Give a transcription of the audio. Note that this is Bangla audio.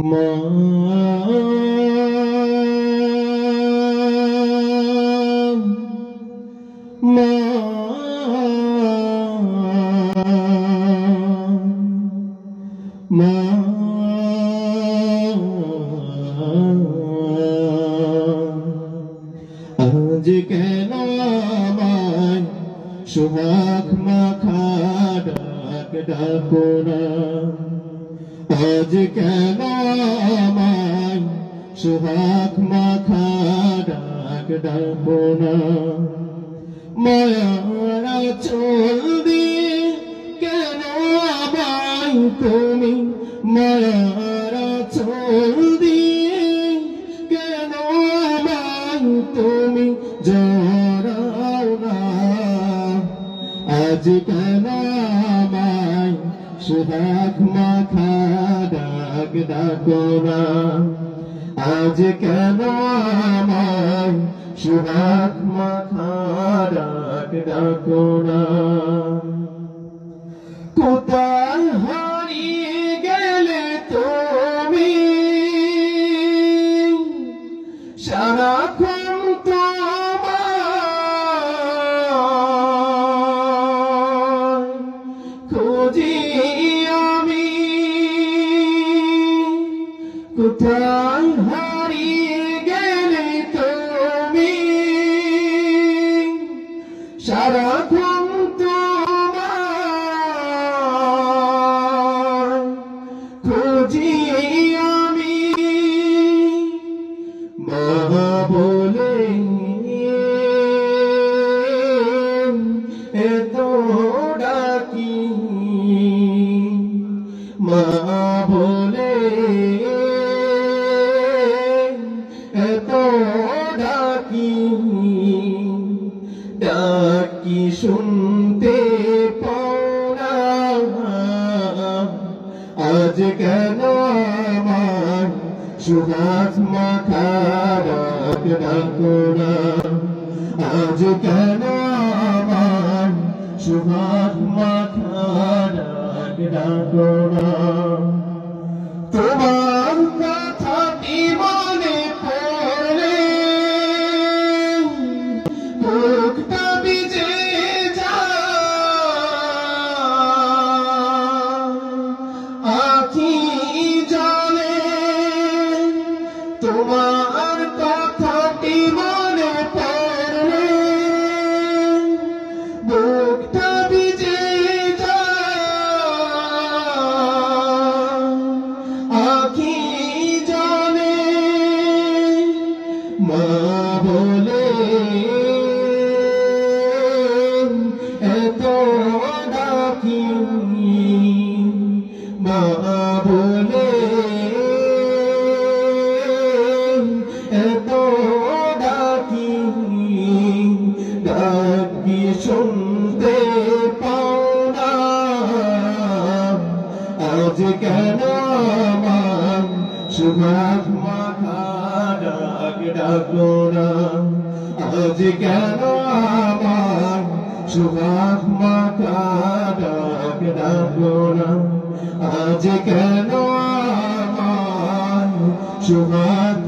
মা মা মা আজ কেন আমায় সোহাগ মাখা ডাক ডাকো না, আজ কেন আমায় সোহাগ মাখা ডাক ডাকো না। মায়ার আঁচল দিয়ে কেন আমায় তুমি, মায়ার আঁচল দিয়ে কেন আমায় তুমি জড়াও না। আজ কেন আমায় সোহাগ মাখা ডাক ডাকো না, আজ কেন আমায় সোহাগ মাখা ডাক ডাকো না। কোথায় হারিয়ে গেলে তুমি, সারাক্ষণ তোমায় খুঁজি আমি। কোথায় হারিয়ে গেলে তুমি, সারাক্ষণ তোমায় খুঁজি আমি। মা বলে এত ডাকি, মা বলে এত ডাকি, ডাকি শুনতে পাও না। আজ কেন আমার সোহাগ মাখা ডাক ডাকো না, আজ কেন আমার সোহাগ মাখা ডাক ডাকো না। তোমার কথাটি মনে পড়লে বুকটা ভিজে যায়, আঁখি জলে। তোমার কথাটি মনে পড়লে বুকটা ভিজে যায়, আঁখি জলে। মা বলে এত ডাকি, মা বলে এত ডাকি, ডাকি শুনতে পাও না। আজ কেন আমার সোহাগ মাখা ডাক ডাকো না, আজ কেন আমার সোহাগ মাখা ডাক ডাকো না, আজ কেন আমার সোহাগ